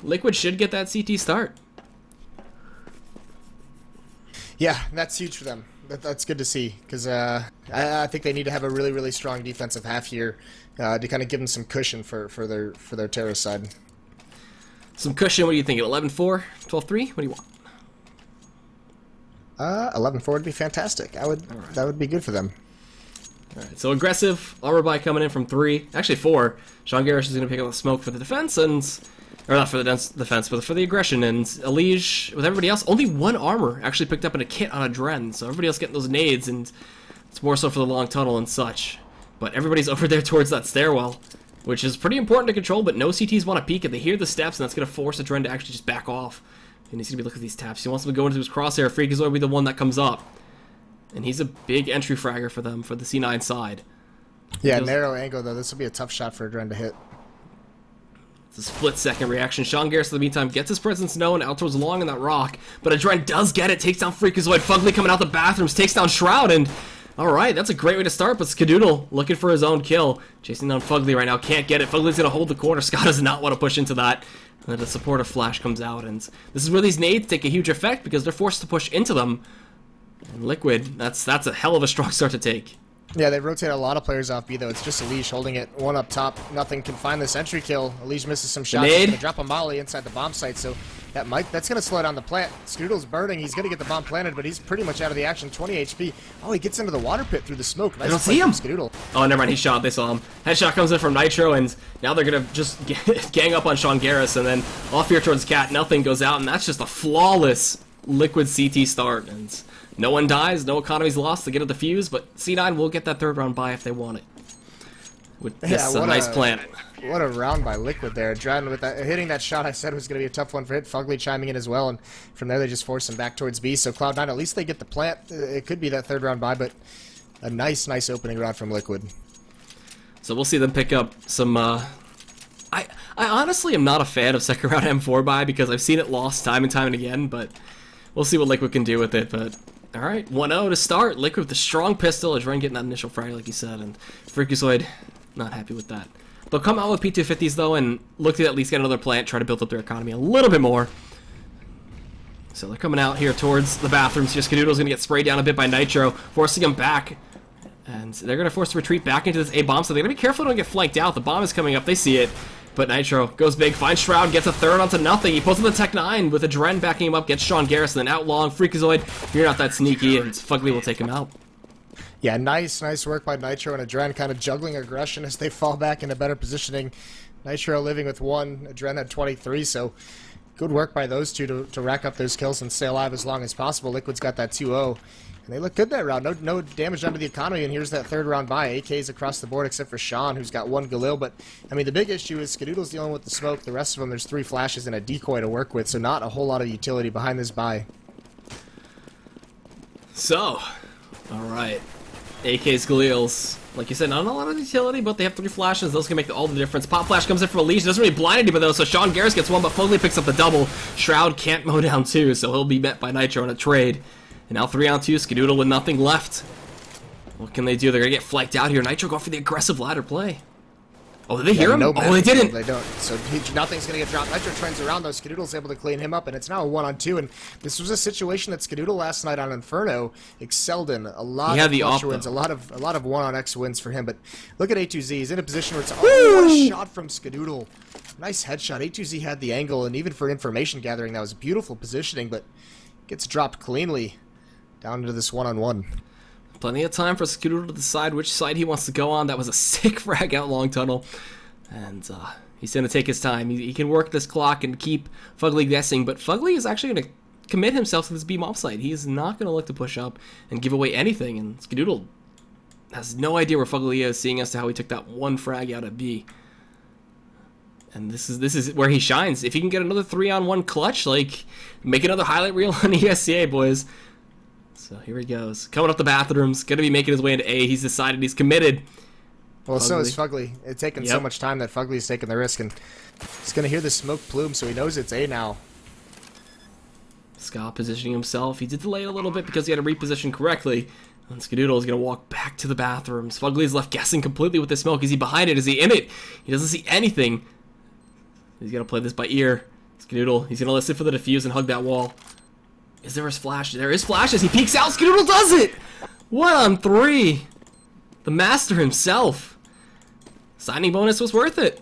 Liquid should get that CT start. Yeah, that's huge for them. That's good to see, because I think they need to have a really, really strong defensive half here to kind of give them some cushion for their terrorist side. Some cushion, what do you think? 11-4? 12-3? What do you want? 11-4 would be fantastic. That would be good for them. Alright, so aggressive, armor buy coming in from 3. Actually 4. Sean Garris is going to pick up the smoke for the defense, or not for the defense, but for the aggression. And Elige, with everybody else, only 1 armor actually picked up in a kit on a Dren. So everybody else getting those nades, and it's more so for the long tunnel and such. But everybody's over there towards that stairwell, which is pretty important to control, but no CTs want to peek it. They hear the steps, and that's going to force a Dren to actually just back off. And he's going to be looking at these taps. He wants them to go into his crosshair. Freakazoid will be the one that comes up. And he's a big entry fragger for them, for the C9 side. Yeah, narrow angle, though. This will be a tough shot for a Dren to hit. It's a split-second reaction. Sean Garris, in the meantime, gets his presence known out towards long in that rock. But a Dren does get it. Takes down Freakazoid. Fugly coming out the bathrooms. Takes down Shroud. And, alright, that's a great way to start. But Skadoodle looking for his own kill. Chasing down Fugly right now. Can't get it. Fugly's going to hold the corner. Scott does not want to push into that. And then the supportive flash comes out. And this is where these nades take a huge effect because they're forced to push into them. And Liquid, that's a hell of a strong start to take. Yeah, they rotate a lot of players off B, though. It's just Elige holding it. 1 up top. Nothing can find this entry kill. Elige misses some shots. He's going to drop a molly inside the bomb site, so that's going to slow down the plant. Skadoodle's burning. He's going to get the bomb planted, but he's pretty much out of the action. 20 HP. Oh, he gets into the water pit through the smoke. Nice, I don't see him. Skadoodle. Oh, never mind. He shot. They saw him. Headshot comes in from Nitro, and now they're going to just gang up on Sean Garris, and then off here towards Cat. Nothing goes out, and that's just a flawless Liquid CT start. And no one dies, no economy's lost to get a defuse, but C9 will get that 3rd round buy if they want it. With this nice plant. What a round by Liquid there. Dren with that, hitting that shot I said was going to be a tough one for hit. Fugly chiming in as well, and from there they just force him back towards B. So Cloud9, at least they get the plant. It could be that 3rd round buy, but a nice opening round from Liquid. So we'll see them pick up some... I honestly am not a fan of 2nd round M4 buy because I've seen it lost time and time and again, but we'll see what Liquid can do with it. But alright, 1-0 to start. Liquid with the strong pistol. Adren getting that initial frag, like you said, and Freakazoid not happy with that. They'll come out with P250s, though, and look to at least get another plant, try to build up their economy a little bit more. So they're coming out here towards the bathrooms. Just Skadoodle's going to get sprayed down a bit by Nitro, forcing him back. And they're going to force a retreat back into this A bomb, so they're going to be careful to don't get flanked out. The bomb is coming up. They see it. But Nitro goes big, finds Shroud, gets a 3rd onto nothing. He pulls in the Tech 9 with a Dren backing him up, gets Sean Garris, and then Outlaw and Freakazoid. You're not that sneaky, and Fugly will take him out. Yeah, nice work by Nitro and Adren, kind of juggling aggression as they fall back into better positioning. Nitro living with 1, Adren had 23, so good work by those two to rack up those kills and stay alive as long as possible. Liquid's got that 2-0. And they look good that round. No damage done to the economy, and here's that 3rd round buy. AKs across the board except for Sean, who's got 1 Galil. But, I mean, the big issue is Skadoodle's dealing with the smoke. The rest of them, there's 3 flashes and a decoy to work with, so not a whole lot of utility behind this buy. So, alright. AKs, Galils. Like you said, not a lot of utility, but they have 3 flashes. Those can make all the difference. Pop flash comes in from Elige. Doesn't really blind anybody, though, so Sean Garris gets 1, but Fugly picks up the double. Shroud can't mow down 2, so he'll be met by Nitro in a trade. And now 3-on-2, Skadoodle with nothing left. What can they do? They're going to get flanked out here. Nitro going for the aggressive ladder play. Oh, did they hear him? No, oh, they didn't. They don't. So nothing's going to get dropped. Nitro trends around, though. Skadoodle's able to clean him up, and it's now a 1-on-2. And this was a situation that Skadoodle last night on Inferno excelled in. A lot of clutch wins, a lot of 1-on-X wins for him. But look at A2Z. He's in a position where it's what a shot from Skadoodle. Nice headshot. A2Z had the angle, and even for information gathering, that was beautiful positioning, but gets dropped cleanly down into this 1-on-1. Plenty of time for Skadoodle to decide which side he wants to go on. That was a sick frag out long tunnel. And he's going to take his time. He can work this clock and keep Fugly guessing, but Fugly is actually going to commit himself to this B mob site. He's not going to look to push up and give away anything, and Skadoodle has no idea where Fugly is, seeing as to how he took that 1 frag out at B. And this is where he shines. If he can get another 3-on-1 clutch, like, make another highlight reel on ESEA, boys. So here he goes. Coming up the bathrooms. Going to be making his way into A. He's decided he's committed. Well, Fugly. So is Fugly. It's taken so much time that Fugly's taking the risk, and he's going to hear the smoke plume, so he knows it's A now. Scott positioning himself. He did delay it a little bit because he had to reposition correctly. And Skadoodle is going to walk back to the bathrooms. Fugly is left guessing completely with the smoke. Is he behind it? Is he in it? He doesn't see anything. He's going to play this by ear. Skadoodle, he's gonna listen for the defuse and hug that wall. Is there a flash? There is flashes. He peeks out. Skadoodle does it! 1-on-3. The master himself. Signing bonus was worth it.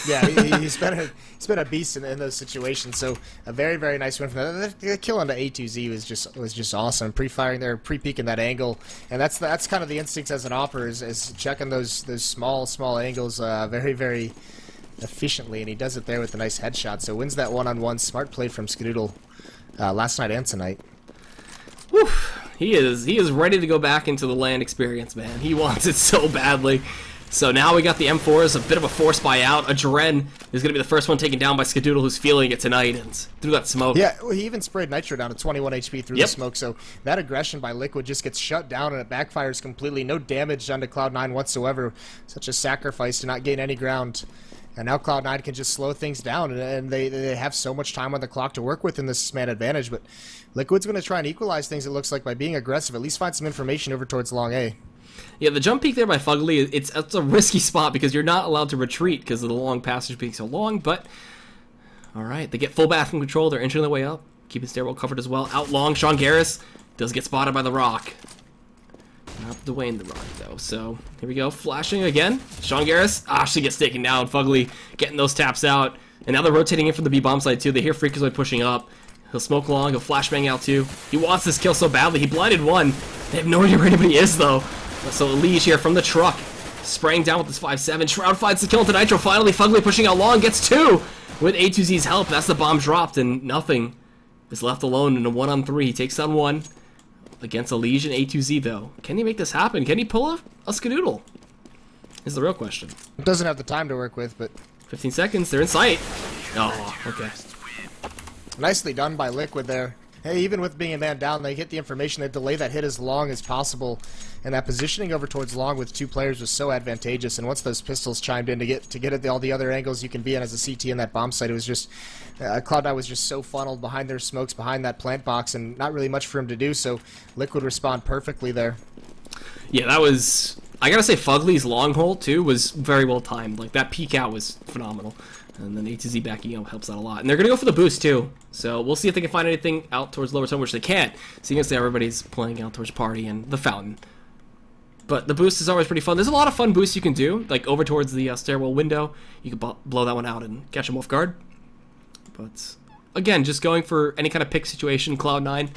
Yeah, he's been a beast in those situations. So a very, very nice win from that. The kill onto A2Z was just awesome. Pre-firing there, pre-peeking that angle, and that's kind of the instincts as an opper is checking those small angles very, very efficiently, and he does it there with a nice headshot. So wins that one-on-one. Smart play from Skadoodle last night and tonight. Whew. He is ready to go back into the LAN experience, man. He wants it so badly. So now we got the M4s, a bit of a force buy out. Adren is going to be the first one taken down by Skadoodle, who's feeling it tonight, and through that smoke. Yeah, well, he even sprayed Nitro down to 21 HP through the smoke, so that aggression by Liquid just gets shut down, and it backfires completely. No damage done to Cloud9 whatsoever. Such a sacrifice to not gain any ground. And now Cloud9 can just slow things down, and they have so much time on the clock to work with in this man advantage. But Liquid's going to try and equalize things, it looks like, by being aggressive, at least find some information over towards long A. Yeah, the jump peek there by Fugly, it's a risky spot because you're not allowed to retreat because of the long passage being so long, but alright, they get full bathroom control, they're inching their way up, keeping stairwell covered as well. Out long, Sean Garris does get spotted by the rock. Not Dwayne the rock though, so here we go, flashing again. Sean Garris, she gets taken down. Fugly getting those taps out, and now they're rotating in from the B bomb side too. They hear Freakazoid pushing up. He'll smoke long, he'll flashbang out too. He wants this kill so badly, he blinded one. They have no idea where anybody is though. So Elige here from the truck, spraying down with this 5-7. Shroud finds the kill into Nitro. Finally, Fugly pushing out long, gets 2 with A2Z's help. That's the bomb dropped, and nothing is left alone in a 1-on-3. He takes on 1 against Elige and A2Z, though. Can he make this happen? Can he pull a Skadoodle? Is the real question. Doesn't have the time to work with, but 15 seconds. They're in sight. Oh, okay. Nicely done by Liquid there. Hey, even with being a man down, they hit the information. They delay that hit as long as possible, and that positioning over towards long with 2 players was so advantageous. And once those pistols chimed in to get at all the other angles you can be in as a CT in that bomb site, it was just Cloud9 was just so funneled behind their smokes, behind that plant box, and not really much for him to do. So Liquid respond perfectly there. Yeah, that was. I gotta say, Fugly's long hole too was very well timed. Like that peek out was phenomenal. And then A2Z backing up helps out a lot. And they're going to go for the boost, too. So we'll see if they can find anything out towards lower zone, which they can't, seeing as everybody's playing out towards Party and the Fountain. But the boost is always pretty fun. There's a lot of fun boosts you can do, like over towards the stairwell window. You can blow that one out and catch them off guard. But, again, just going for any kind of pick situation, Cloud9,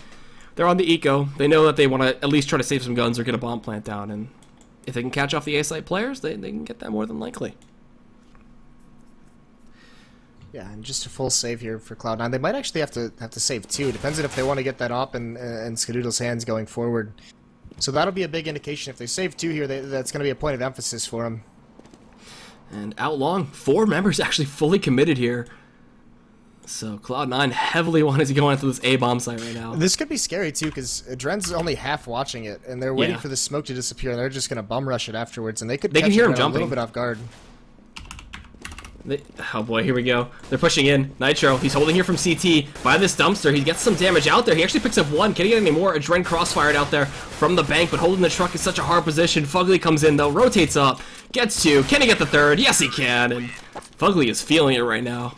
they're on the eco. They know that they want to at least try to save some guns or get a bomb plant down. And if they can catch off the A-site players, they can get that more than likely. Yeah, and just a full save here for Cloud9. They might actually have to save 2. Depends on if they want to get that op in Skadoodle's hands going forward. So that'll be a big indication. If they save 2 here, that's going to be a point of emphasis for them. And out long, 4 members actually fully committed here. So Cloud9 heavily wanted to go into this A-bomb site right now. This could be scary too, because Dren's only half watching it, and they're waiting for the smoke to disappear, and they're just going to bum rush it afterwards, and they could can hear him jumping a little bit off guard. Oh boy, here we go. They're pushing in. Nitro, he's holding here from CT by this dumpster. He gets some damage out there. He actually picks up 1. Can he get any more? Adren crossfired out there from the bank, but holding the truck is such a hard position. Fugly comes in though, rotates up, gets 2. Can he get the 3rd? Yes, he can. And Fugly is feeling it right now.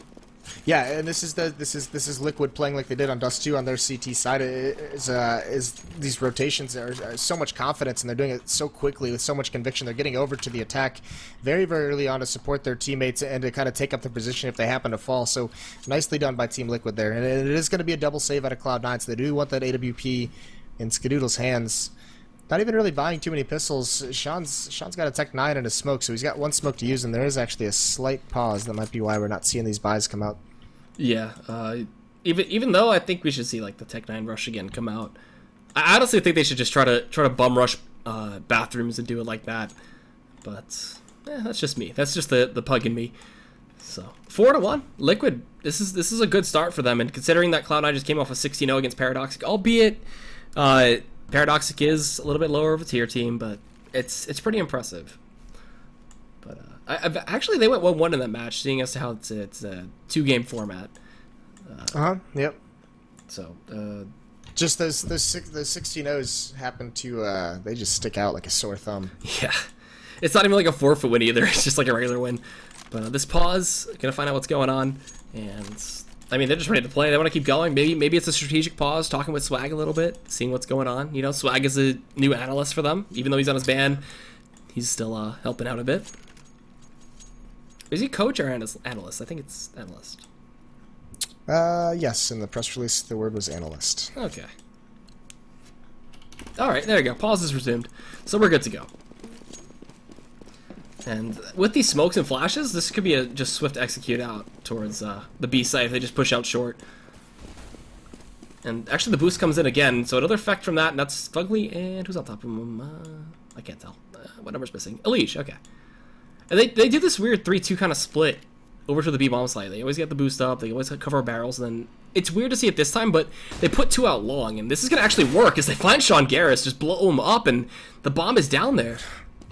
Yeah, and this is Liquid playing like they did on Dust 2 on their CT side. Is these rotations are so much confidence, and they're doing it so quickly with so much conviction. They're getting over to the attack very, very early on to support their teammates and to kind of take up the position if they happen to fall. So nicely done by Team Liquid there, and it is going to be a double save out of Cloud9. So they do want that AWP in Skadoodle's hands. Not even really buying too many pistols. Sean's got a Tech 9 and a smoke, so he's got 1 smoke to use, and there is actually a slight pause. That might be why we're not seeing these buys come out. Yeah, even though I think we should see like the Tech 9 rush again come out. I honestly think they should just try to bum rush bathrooms and do it like that. But that's just me. That's just the pug in me. So 4-1, Liquid. This is a good start for them, and considering that Cloud9 just came off a 16-0 against Paradoxic, albeit Paradoxic is a little bit lower of a tier team, but it's pretty impressive. But actually, they went 1-1 in that match, seeing as to how it's a 2-game format. Yep. So just those 16-0s happen to they just stick out like a sore thumb. Yeah, it's not even like a forfeit win either. It's just like a regular win. But this pause, gonna find out what's going on, and I mean, they're just ready to play. They want to keep going. Maybe it's a strategic pause, talking with Swag a little bit, seeing what's going on. You know, Swag is a new analyst for them. Even though he's on his ban, he's still helping out a bit. Is he coach or analyst? I think it's analyst. Yes, in the press release, the word was analyst. Okay. Alright, there you go. Pause is resumed. So we're good to go. And with these smokes and flashes, this could be a just swift execute out towards the B site if they just push out short. And actually the boost comes in again, so another effect from that, and that's Fugly, and who's on top of him? I can't tell. What number's missing? Elish, okay. And they do this weird 3-2 kind of split over to the B-bomb site. They always get the boost up, they always cover barrels, and then it's weird to see it this time, but they put 2 out long, and this is going to actually work as they find Sean Garris, just blow him up, and the bomb is down there.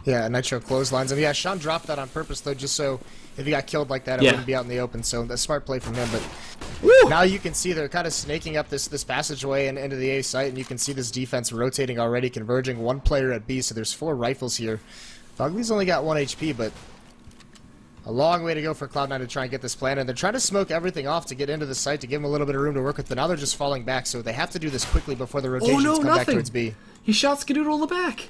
Yeah, Nitro clotheslines him. Yeah, Sean dropped that on purpose, though, just so if he got killed like that, it wouldn't be out in the open, so that's a smart play from him, but Woo! Now you can see they're kind of snaking up this passageway and into the A site, and you can see this defense rotating already, converging 1 player at B, so there's 4 rifles here. Fugly's only got 1 HP, but a long way to go for Cloud9 to try and get this plan, and they're trying to smoke everything off to get into the site to give them a little bit of room to work with, but now they're just falling back, so they have to do this quickly before the rotations come back towards B. He shot Skadoodle in the back.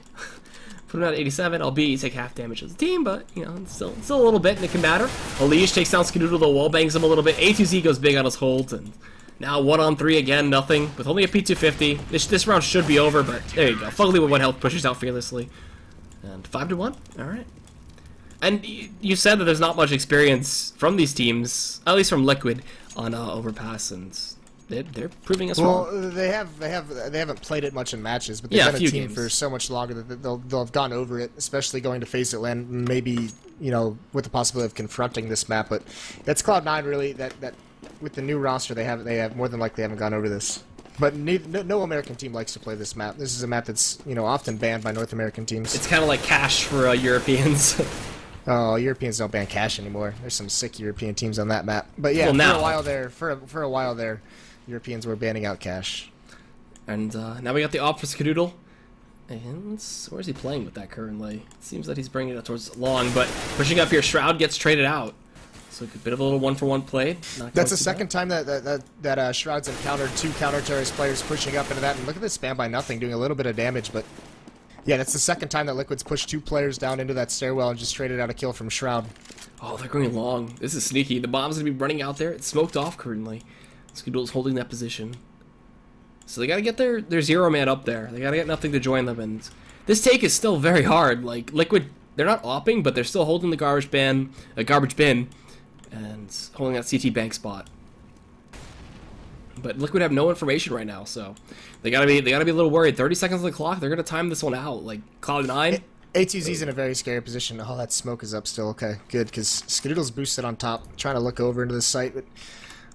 Put him at 87, albeit you take half damage as a team, but, you know, it's still a little bit, and it can matter. Elish takes down Skadoodle, the wall bangs him a little bit. A2Z goes big on his holds, and now 1-on-3 again, nothing. With only a P250, this round should be over, but there you go. Fugly with 1 health pushes out fearlessly. And 5-1, alright. And you said that there's not much experience from these teams, at least from Liquid, on Overpass, and they're proving us wrong. Well, they haven't played it much in matches, but they've been a team for so much longer that they'll have gone over it, especially going to face it land, maybe, you know, with the possibility of confronting this map. But that's Cloud9 really, that with the new roster they have more than likely haven't gone over this. But no American team likes to play this map. This is a map that's, you know, often banned by North American teams. It's kind of like cash for Europeans. Oh, Europeans don't ban cash anymore. There's some sick European teams on that map. But yeah, well, for a while there, Europeans were banning out cash. And now we got the op for Skadoodle. And where's he playing with that currently? It seems that he's bringing it towards long, but pushing up here, Shroud gets traded out. So a bit of a little 1-for-1 play. That's the second time that Shroud's encountered 2 counter-terrorist players pushing up into that. And look at this spam by nothing, doing a little bit of damage, but yeah, that's the second time that Liquid's pushed 2 players down into that stairwell and just traded out a kill from Shroud. Oh, they're going long. This is sneaky. The bomb's going to be running out there. It's smoked off currently. Skadoodle's holding that position. So they got to get their 0 man up there. They got to get nothing to join them. And this take is still very hard. Like, Liquid, they're not opping, but they're still holding the garbage bin, and holding that CT bank spot. But Liquid have no information right now, so they gotta be a little worried. 30 seconds on the clock. They're gonna time this one out. Like Cloud9. A2Z's in a very scary position. Oh, that smoke is up still. Okay, good, because Skadoodle's boosted on top, trying to look over into the site. But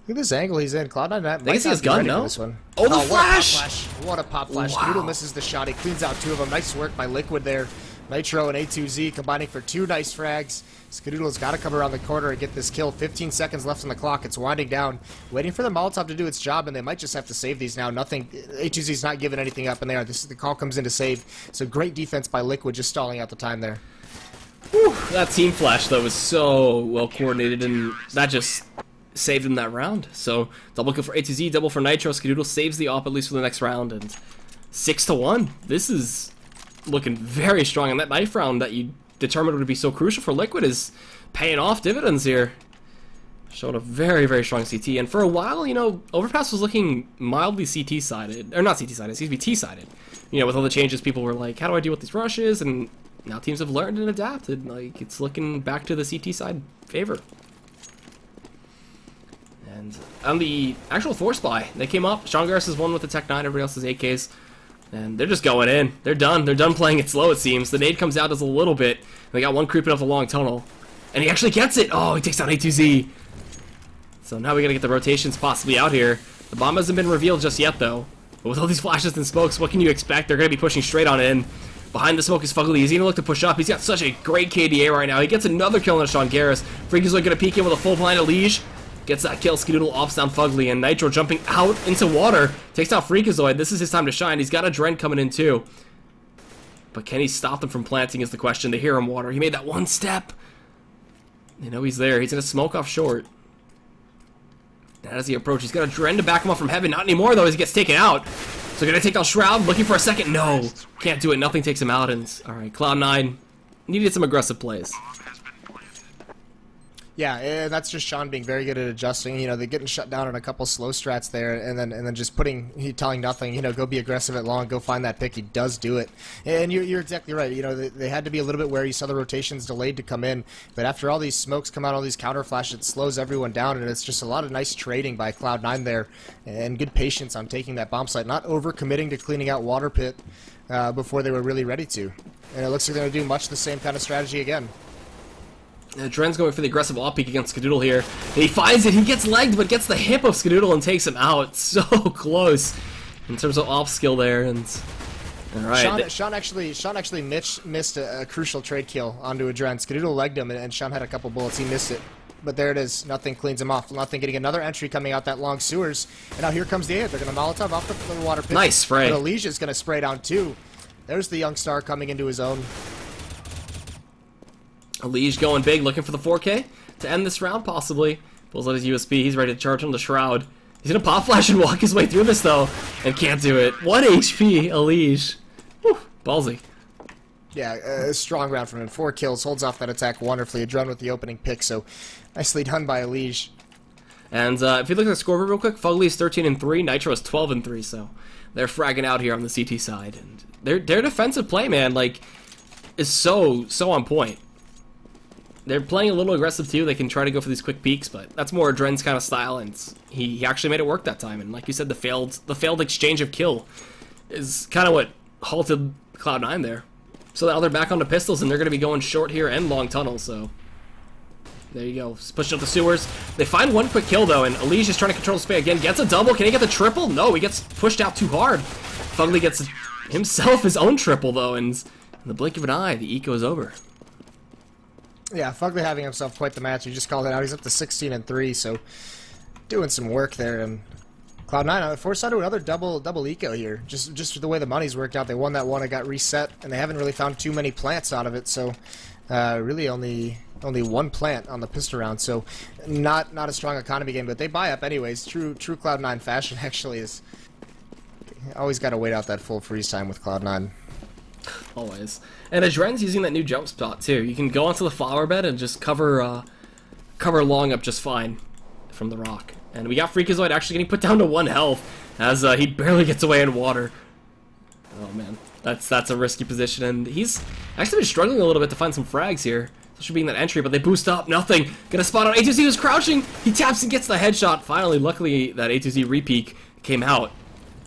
look at this angle he's in. Cloud9 might not his be gun, ready no? for this one. Oh, the flash! What a pop flash. Wow. Skadoodle misses the shot. He cleans out 2 of them. Nice work by Liquid there. Nitro and A2Z combining for 2 nice frags. Skadoodle's got to come around the corner and get this kill. 15 seconds left on the clock. It's winding down. Waiting for the Molotov to do its job, and they might just have to save these now. Nothing. A2Z's not giving anything up in there. The call comes in to save. So great defense by Liquid, just stalling out the time there. Whew, that team flash, though, was so well coordinated, and that just saved him that round. So double kill for A2Z, double for Nitro. Skadoodle saves the op at least for the next round, and 6-1. This is looking very strong, and that knife round that you determined would be so crucial for Liquid is paying off dividends here. Showed a very, very strong CT, and for a while, you know, Overpass was looking mildly CT-sided, or not CT-sided, excuse me, T-sided. You know, with all the changes, people were like, how do I deal with these rushes? And now teams have learned and adapted. Like, it's looking back to the CT side favor. And on the actual force buy, they came up. Sean Garris is one with the Tech 9, everybody else is AKs. And they're just going in. They're done. They're done playing it slow, it seems. The nade comes out as a little bit. They got one creeping up a long tunnel. And he actually gets it! Oh, he takes down A2Z. So now we gotta get the rotations possibly out here. The bomb hasn't been revealed just yet, though. But with all these flashes and smokes, what can you expect? They're gonna be pushing straight on in. Behind the smoke is Fugly. He's gonna look to push up. He's got such a great KDA right now. He gets another kill on Sean Garris. Freakazoid gonna peek in with a full blind Elish. Gets that kill. Skadoodle offs down Fugly, and Nitro jumping out into water. Takes out Freakazoid. This is his time to shine. He's got a Dren coming in too. But can he stop them from planting is the question. They hear him water. He made that one step. They know he's there. He's gonna smoke off short. As he approaches, he's got a Dren to back him up from heaven. Not anymore, though, as he gets taken out. So gonna take out Shroud, looking for a second. No, can't do it. Nothing takes him out. And all right, Cloud9 needed some aggressive plays. Yeah, and that's just Sean being very good at adjusting. You know, they're getting shut down on a couple slow strats there, and then just telling nothing. You know, go be aggressive at long, go find that pick. He does do it, and you're exactly right. You know, they had to be a little bit wary. You saw the rotations delayed to come in, but after all these smokes come out, all these counter flashes, it slows everyone down, and it's just a lot of nice trading by Cloud9 there, and good patience on taking that bomb site, not over committing to cleaning out water pit before they were really ready to. And it looks like they're going to do much the same kind of strategy again. Dren's going for the aggressive off peek against Skadoodle here. And he finds it, he gets legged, but gets the hip of Skadoodle and takes him out. So close in terms of off skill there. And alright. Sean actually missed a crucial trade kill onto a Dren. Skadoodle legged him, and Sean had a couple bullets. He missed it. But there it is. Nothing cleans him off. Nothing getting another entry coming out that long sewers. And now here comes the A. They're going to Molotov off the water pit. Nice spray. But Alesia's going to spray down too. There's the young star coming into his own. Elige going big, looking for the 4K to end this round, possibly. Pulls out his USB, he's ready to charge on the Shroud. He's gonna pop flash and walk his way through this, though, and can't do it. 1 HP, Elige. Whew, ballsy. Yeah, a strong round from him. 4 kills, holds off that attack wonderfully. A Dren with the opening pick, so nicely done by Elige. And if you look at the scoreboard real quick, Fugly is 13-3, Nitro is 12-3, so they're fragging out here on the CT side. And their defensive play, man, like, is so on point. They're playing a little aggressive too. They can try to go for these quick peeks, but that's more Dren's kind of style, and he actually made it work that time. And like you said, the failed exchange of kill is kind of what halted Cloud9 there. So now they're back on the pistols, and they're going to be going short here and long tunnel. So there you go, just pushing up the sewers. They find 1 quick kill though, and Elige is trying to control the spray again. Gets a double. Can he get the triple? No, he gets pushed out too hard. Fugly gets himself his own triple though, and in the blink of an eye, the eco is over. Yeah, Fugly having himself quite the match. You just called it out. He's up to 16-3, so doing some work there. And Cloud9 forced out to another double eco here. Just the way the money's worked out, they won that one. It got reset, and they haven't really found too many plants out of it. So really only 1 plant on the pistol round. So not a strong economy game, but they buy up anyways. True Cloud9 fashion actually is. Always got to wait out that full freeze time with Cloud9. Always. And Dren's using that new jump spot too. You can go onto the flower bed and just cover long up just fine from the rock. And we got Freakazoid actually getting put down to 1 health as he barely gets away in water. Oh man, that's a risky position, and he's actually been struggling a little bit to find some frags here. Especially being that entry, but they boost up, nothing. Gonna spot on A2Z who's crouching. He taps and gets the headshot. Finally, luckily that A2Z repeak came out.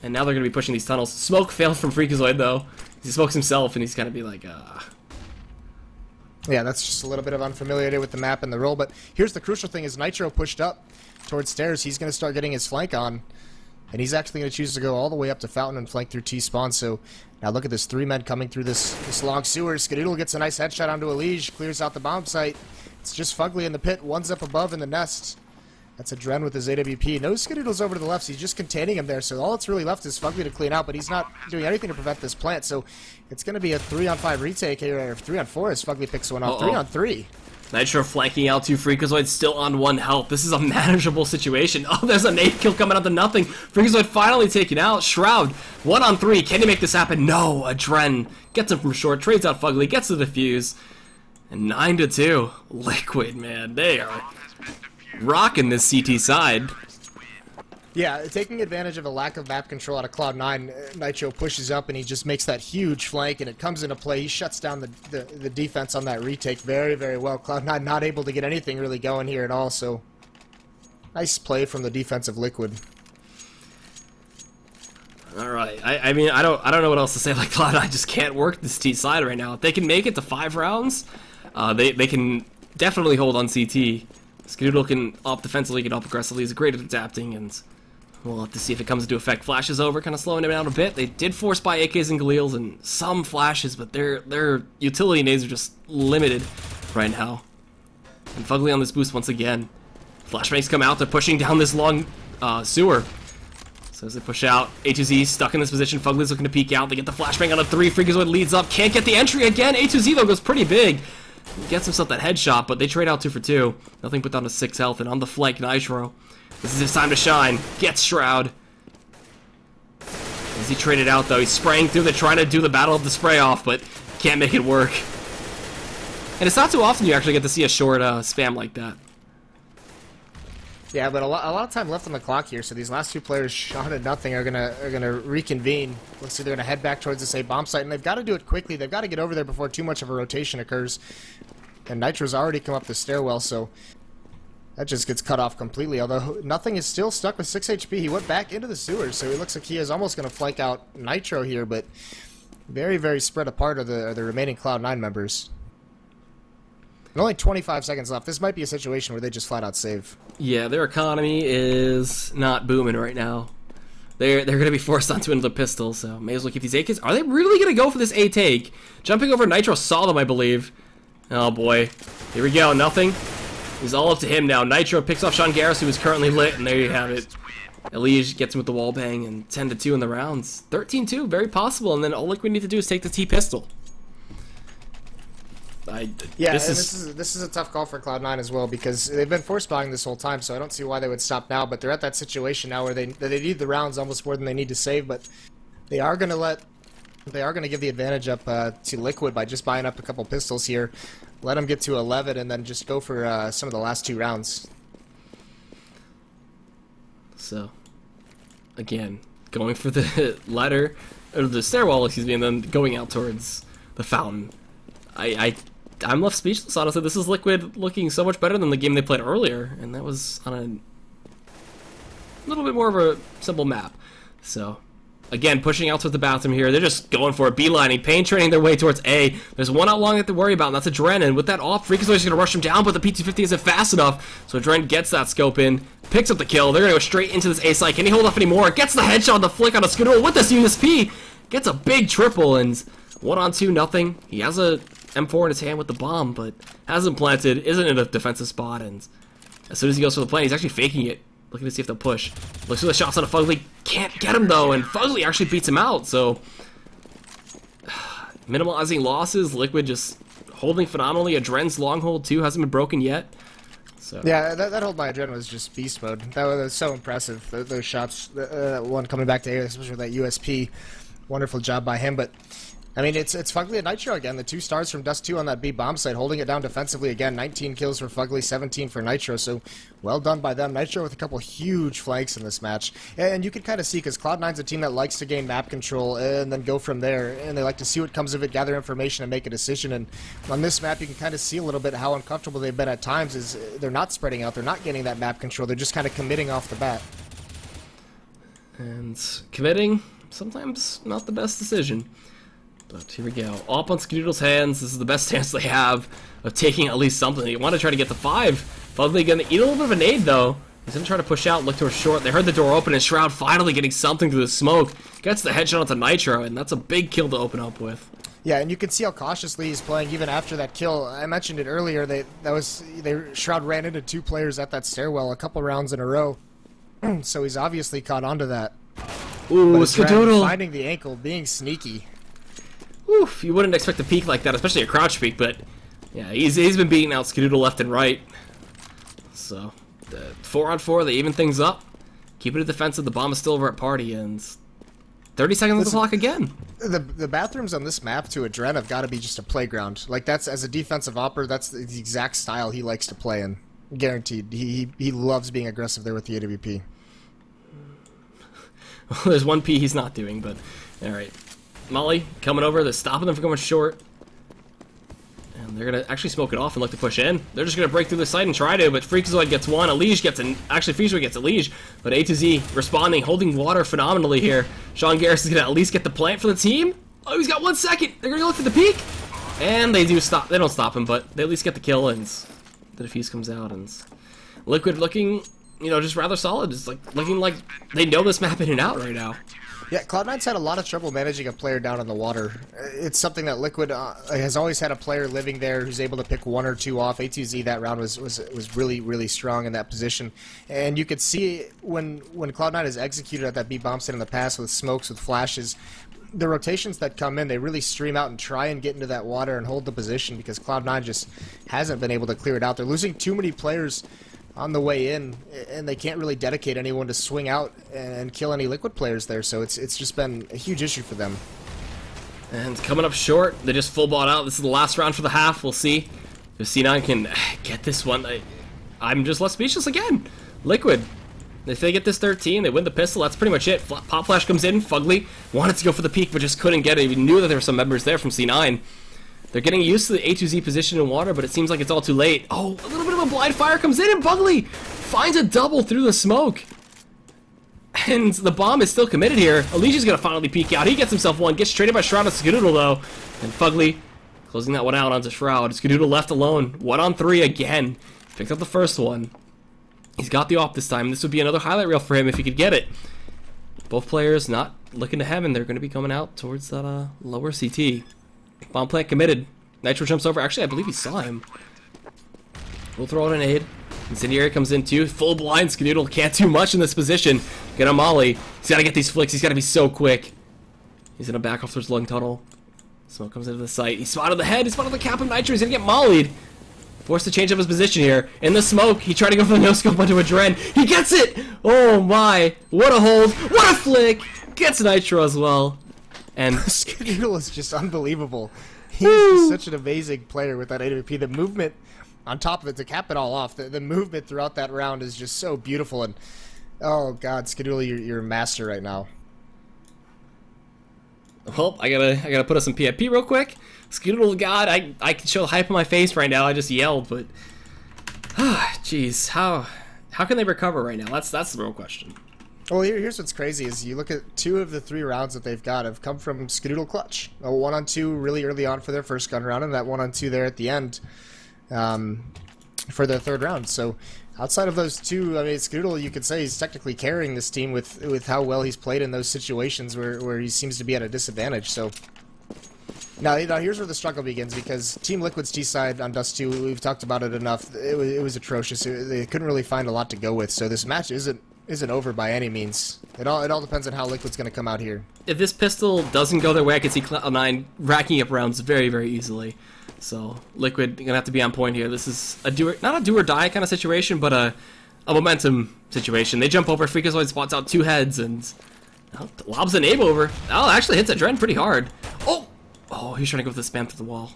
And now they're gonna be pushing these tunnels. Smoke failed from Freakazoid though. He smokes himself, and he's gonna be like, Yeah, that's just a little bit of unfamiliarity with the map and the role, but here's the crucial thing, is Nitro pushed up towards stairs. He's gonna start getting his flank on, and he's actually gonna choose to go all the way up to Fountain and flank through T-spawn. So now look at this, 3 men coming through this long sewer. Skadoodle gets a nice headshot onto Elige, clears out the bomb site. It's just Fugly in the pit, 1's up above in the nest. That's a Dren with his AWP. No Skadoodle's over to the left, so he's just containing him there. So all that's really left is Fugly to clean out, but he's not doing anything to prevent this plant. So it's going to be a 3-on-5 retake here, or 3-on-4 as Fugly picks one off. 3-on-3. Nitro flanking out 2. Freakazoid still on 1 health. This is a manageable situation. Oh, there's a nade kill coming out to nothing. Freakazoid finally taken out. Shroud, 1-on-3. Can he make this happen? No, a Dren gets him from short, trades out Fugly, gets the defuse. And 9-2. Liquid, man, they are rocking this CT side. Yeah, taking advantage of a lack of map control out of Cloud9, Nitro pushes up and he just makes that huge flank, and it comes into play. He shuts down the defense on that retake very, very well. Cloud9 not able to get anything really going here at all, so nice play from the defensive Liquid. Alright, I mean, I don't know what else to say. Like, Cloud9 just can't work this T side right now. If they can make it to 5 rounds, they can definitely hold on CT. Skadoodle can up defensively, can up aggressively. He's great at adapting, and we'll have to see if it comes into effect. Flashes over, kind of slowing him down a bit. They did force by AKs and Galeals and some flashes, but their utility nades are just limited right now. And Fugly on this boost once again. Flashbangs come out. They're pushing down this long sewer. So as they push out, A2Z stuck in this position. Fugly's looking to peek out. They get the flashbang on a 3. Freakazoid leads up. Can't get the entry again. A2Z, though, goes pretty big. He gets himself that headshot, but they trade out 2 for 2. Nothing but down to 6 health, and on the flank, Nitro This is his time to shine. Gets Shroud. As he traded out, though, he's spraying through the, trying to do the battle of the spray off, but can't make it work. And it's not too often you actually get to see a short spam like that. Yeah, but a lot of time left on the clock here, so these last two players, Sean and Nothing, are gonna reconvene. Looks like they're gonna head back towards this A bomb site, and they've got to do it quickly. They've got to get over there before too much of a rotation occurs. And Nitro's already come up the stairwell, so that just gets cut off completely. Although Nothing is still stuck with 6 HP. He went back into the sewers, so it looks like he is almost gonna flank out Nitro here, but very, very spread apart are the remaining Cloud9 members. And only 25 seconds left. This might be a situation where they just flat out save. Yeah, their economy is not booming right now. They're going to be forced onto another pistol, so may as well keep these AKs. Are they really going to go for this A take? Jumping over Nitro saw them, I believe. Oh boy. Here we go. Nothing. It's all up to him now. Nitro picks off Sean Garris, who is currently lit, and there you have it. Elige gets him with the wall bang, and 10-2 in the rounds. 13-2, very possible, and then all we need to do is take the T pistol. This is a tough call for Cloud9 as well, because they've been force buying this whole time, so I don't see why they would stop now. But they're at that situation now where they need the rounds almost more than they need to save. But they are going to give the advantage up to Liquid by just buying up a couple pistols here, let them get to 11, and then just go for some of the last 2 rounds. So, again, going for the ladder or the stairwell, excuse me, and then going out towards the fountain. I'm left speechless, honestly. This is Liquid looking so much better than the game they played earlier, and that was on a little bit more of a simple map. So, again, pushing out towards the bathroom here. They're just going for it, beelining, pain training their way towards A. There's one out long they have to worry about, and that's Adren, and with that off, Freakazoid's going to rush him down, but the P250 isn't fast enough, so Adren gets that scope in, picks up the kill. They're going to go straight into this A site. Can he hold off anymore? Gets the headshot on the flick on a Scoodle with this USP, gets a big triple, and 1-on-2, Nothing. He has a M4 in his hand with the bomb, but hasn't planted, isn't in a defensive spot, and as soon as he goes for the plant, he's actually faking it, looking to see if they'll push. Looks for the shots on a Fugly, can't get him though, and Fugly actually beats him out, so minimalizing losses, Liquid just holding phenomenally. Adren's long hold too hasn't been broken yet. So yeah, that hold by Adren was just beast mode. That was so impressive, those shots, that one coming back to A, especially with that USP. Wonderful job by him, but I mean, it's Fugly and Nitro again. The 2 stars from Dust 2 on that B bomb site, holding it down defensively again. 19 kills for Fugly, 17 for Nitro, so well done by them. Nitro with a couple huge flanks in this match. And you can kind of see, because Cloud9's a team that likes to gain map control and then go from there. And they like to see what comes of it, gather information, and make a decision. And on this map, you can kind of see a little bit how uncomfortable they've been at times. Is they're not spreading out, they're not getting that map control, they're just kind of committing off the bat. And committing, sometimes not the best decision. But here we go. Up on Skedoodle's hands. This is the best chance they have of taking at least something. They want to try to get to 5. Fugly gonna eat a little bit of a nade though. He's gonna try to push out, look towards short. They heard the door open and Shroud finally getting something through the smoke. Gets the headshot onto Nitro, and that's a big kill to open up with. Yeah, and you can see how cautiously he's playing even after that kill. I mentioned it earlier. Shroud ran into 2 players at that stairwell a couple rounds in a row. So he's obviously caught onto that. Ooh, Skedoodle finding the ankle, being sneaky. Oof, you wouldn't expect a peek like that, especially a crouch peek, but yeah, he's been beating out Skedoodle left and right. So, 4-on-4, they even things up. Keeping it defensive, the bomb is still over at party, and 30 seconds on the clock again. The bathrooms on this map to Adren have got to be just a playground. Like, that's, as a defensive opper, that's the exact style he likes to play in. Guaranteed. He loves being aggressive there with the AWP. Well, there's one P he's not doing, but alright. Molly coming over, they're stopping them from going short. And they're going to actually smoke it off and look to push in. They're just going to break through the site and try to, but Freakazoid gets one, Elige gets an... Actually, Freakazoid gets Elige, but A to Z responding, holding water phenomenally here. Sean Garris is going to at least get the plant for the team. Oh, he's got 1 second. They're going to look for the peak. And they do stop. They don't stop him, but they at least get the kill, and the defuse comes out, and Liquid looking, you know, just rather solid. It's like looking like they know this map in and out right now. Yeah, Cloud9's had a lot of trouble managing a player down in the water. It's something that Liquid has always had a player living there who's able to pick 1 or 2 off. A2Z that round was really, really strong in that position. And you could see when Cloud9 has executed at that B bomb site in the past with smokes, with flashes, the rotations that come in, they really stream out and try and get into that water and hold the position, because Cloud9 just hasn't been able to clear it out. They're losing too many players on the way in, and they can't really dedicate anyone to swing out and kill any Liquid players there, so it's just been a huge issue for them. And coming up short, they just full bought out. This is the last round for the half. We'll see if C9 can get this one. I'm just left speechless again. Liquid, if they get this 13, they win the pistol. That's pretty much it. Pop Flash comes in. Fugly wanted to go for the peek, but just couldn't get it. He knew that there were some members there from C9. They're getting used to the A2Z position in water, but it seems like it's all too late. Oh, a little bit of a blind fire comes in, and Fugly finds a double through the smoke. And the bomb is still committed here. Alicia's gonna finally peek out. He gets himself one. Gets traded by Shroud to Skadoodle, though. And Fugly closing that one out onto Shroud. Skadoodle left alone. 1-on-3 again. Picked up the first one. He's got the off this time. This would be another highlight reel for him if he could get it. Both players not looking to heaven. They're going to be coming out towards that lower CT. Bomb plant committed. Nitro jumps over. Actually, I believe he saw him. We'll throw out an aid. Incendiary comes in too. Full blind. Skadoodle can't do much in this position. Get a molly. He's got to get these flicks. He's got to be so quick. He's going to back off towards lung tunnel. Smoke comes into the site. He spotted the head. He spotted the cap of Nitro. He's going to get mollied. Forced to change up his position here. In the smoke, he tried to go for the no-scope onto a Dren. He gets it! Oh my. What a hold. What a flick! Gets Nitro as well. And Skadoodle is just unbelievable. He's just such an amazing player with that AWP. The movement on top of it to cap it all off, the movement throughout that round is just so beautiful. And oh god, Skadoodle, you're a master right now. Well, I gotta put us some PFP real quick. Skadoodle, god, I can show the hype on my face right now. I just yelled, but jeez, how can they recover right now? That's the real question. Well, here's what's crazy is you look at 2 of the 3 rounds that they've got have come from Skadoodle clutch. A 1-on-2 really early on for their first gun round, and that 1-on-2 there at the end for their 3rd round. So outside of those 2, I mean, Skadoodle, you could say he's technically carrying this team with how well he's played in those situations where he seems to be at a disadvantage. So now here's where the struggle begins, because Team Liquid's T side on Dust 2, we've talked about it enough. It was atrocious. They couldn't really find a lot to go with. So this match isn't over by any means. It all depends on how Liquid's going to come out here. If this pistol doesn't go their way, I can see Cloud9 racking up rounds very, very easily. So Liquid gonna have to be on point here. This is not a do or die kind of situation, but a momentum situation. They jump over. Freakazoid spots out 2 heads and lobs an aim over. Oh, actually hits a Dren pretty hard. Oh, he's trying to go with the spam through the wall.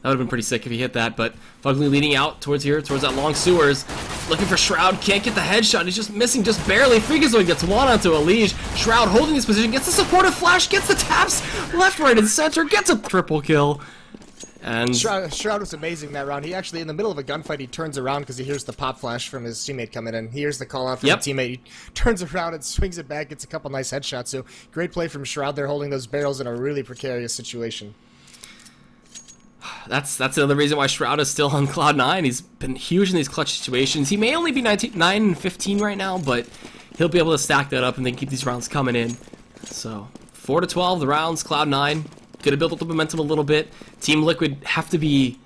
That would have been pretty sick if he hit that, but Fugly leading out towards here, towards that long sewers. Looking for Shroud, can't get the headshot, he's just missing just barely. Freakazoid gets one onto Elige. Shroud holding his position, gets the supportive flash, gets the taps, left, right, and center, gets a triple kill. And Shroud was amazing that round. He actually, in the middle of a gunfight, he turns around because he hears the pop flash from his teammate coming in. He hears the call out from the teammate. He turns around and swings it back, gets a couple nice headshots. So great play from Shroud there, holding those barrels in a really precarious situation. That's another reason why Shroud is still on Cloud9. He's been huge in these clutch situations. He may only be 9-15 right now, but he'll be able to stack that up and then keep these rounds coming in. So 4-12 the rounds. Cloud9 gonna build up the momentum a little bit. Team Liquid have to be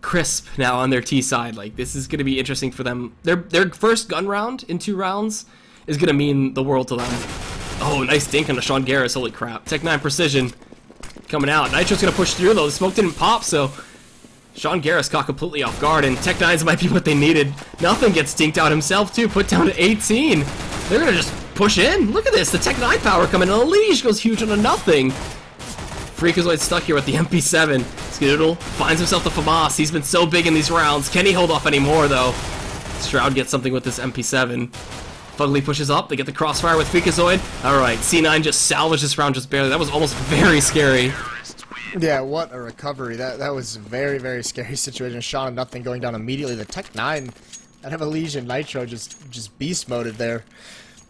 crisp now on their T side. Like, this is gonna be interesting for them. Their first gun round in 2 rounds is gonna mean the world to them. Oh, nice dink on the Sean Garris. Holy crap. Tech9 precision coming out. Nitro's gonna push through though. The smoke didn't pop, so Sean Garris caught completely off guard, and Tech9's might be what they needed. Nothing gets dinked out himself too, put down to 18. They're gonna just push in. Look at this, the Tech9 power coming in. Elige goes huge onto nothing. Freakazoid stuck here with the MP7. Skadoodle finds himself the FAMAS. He's been so big in these rounds. Can he hold off anymore though? Shroud gets something with this MP7. Fugly pushes up. They get the crossfire with Freakazoid. Alright, C9 just salvaged this round just barely. That was almost very scary. Yeah, what a recovery. That was a very, very scary situation. Shot of nothing going down immediately. The Tech9 out of Elige and Nitro just beast moded there.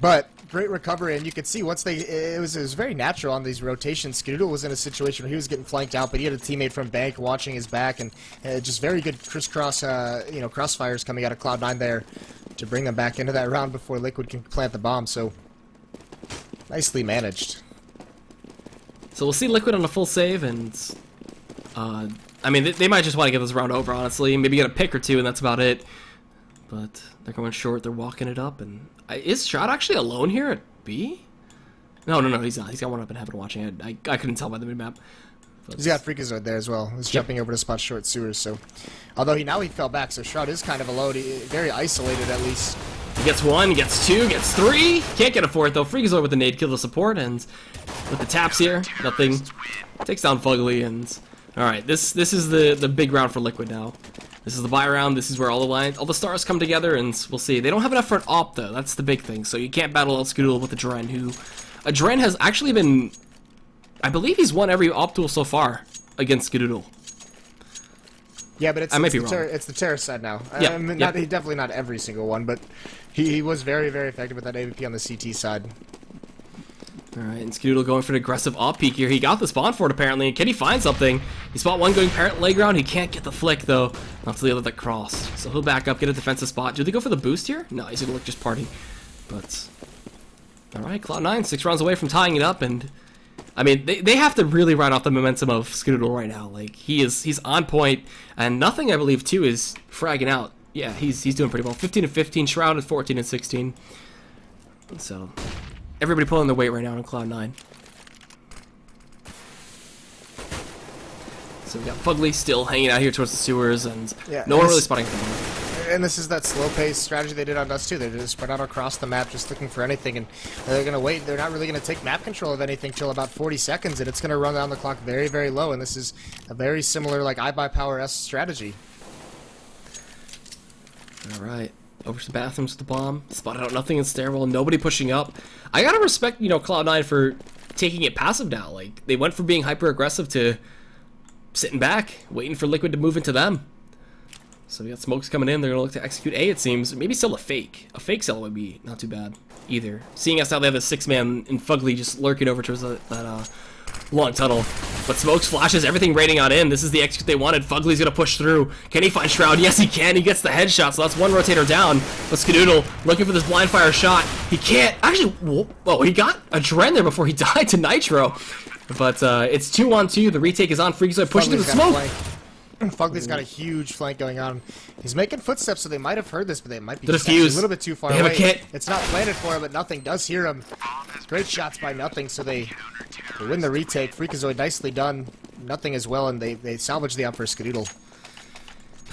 But great recovery, and you could see once it was very natural on these rotations. Skadoodle was in a situation where he was getting flanked out, but he had a teammate from Bank watching his back, and just very good crisscross, crossfires coming out of Cloud9 there to bring them back into that round before Liquid can plant the bomb. So nicely managed. So we'll see Liquid on a full save, and I mean, they might just want to get this round over, honestly. Maybe get a pick or 2, and that's about it. But they're going short. They're walking it up, and is Shroud actually alone here at B? No, he's not. He's got one up in heaven watching it. I couldn't tell by the mid-map. But He's got Freakazoid there as well. He's jumping over to spot short sewers, so... Although he fell back, so Shroud is kind of alone. Very isolated, at least. he gets 1, gets 2, gets 3. Can't get a 4th, though. Freakazoid with the nade kill the support, and with the taps here, nothing. Takes down Fugly, and... Alright, this is the big round for Liquid now. This is the buy round. This is where all the stars come together, and we'll see. They don't have enough for an op, though. That's the big thing. So you can't battle El Scoodle with Adren, who... Adren has actually been... I believe he's won every op duel so far against Skadoodle. Yeah, but I might be wrong. It's the terror side now. Yeah, Definitely not every single one, but he was very, very effective with that AVP on the CT side. Alright, and Skadoodle going for an aggressive op peek here. He got the spawn for it, apparently, and can he find something? He spot 1 going parent leg round. He can't get the flick, though. Not to the other that crossed. So he'll back up, get a defensive spot. Do they go for the boost here? No, he's gonna look just party. But... Alright, Cloud9, 6 rounds away from tying it up, and... I mean, they have to really ride off the momentum of Skadoodle right now. Like, he's on point, and nothing, I believe, too, is fragging out. Yeah, he's doing pretty well. 15 and 15, Shroud at 14 and 16. So, everybody pulling their weight right now on Cloud9. So we got Fugly still hanging out here towards the sewers, and no one really spotting him. And this is that slow-paced strategy they did on Dust 2. They're just spread out across the map, just looking for anything, and they're going to wait. They're not really going to take map control of anything till about 40 seconds, and it's going to run down the clock very, very low, and this is a very similar, like, iBuyPower-esque strategy. Alright, over to the bathrooms with the bomb. Spotted out nothing in stairwell, nobody pushing up. I gotta respect, you know, Cloud9 for taking it passive now. Like, they went from being hyper-aggressive to sitting back, waiting for Liquid to move into them. So we got smokes coming in. They're going to look to execute A, it seems. Maybe still a fake. A fake sell would be not too bad either. Seeing as how they have a 6-man in Fugly just lurking over towards that long tunnel. But smokes, flashes, everything raining on in. This is the execute they wanted. Fugly's going to push through. Can he find Shroud? Yes, he can. He gets the headshot, so that's 1 rotator down. But Skadoodle looking for this blind fire shot. He can't. Actually, whoa, he got Adren there before he died to Nitro. But it's 2-on-2. The retake is on. Freakazoid pushing through the smoke. Fugly's got a huge flank going on. He's making footsteps, so they might have heard this, but they might be just a little bit too far away. Have a kit. It's not planted for him, but Nothing does hear him. Great shots by Nothing, so they win the retake. Freakazoid nicely done. Nothing as well, and they salvage the up for Skadoodle.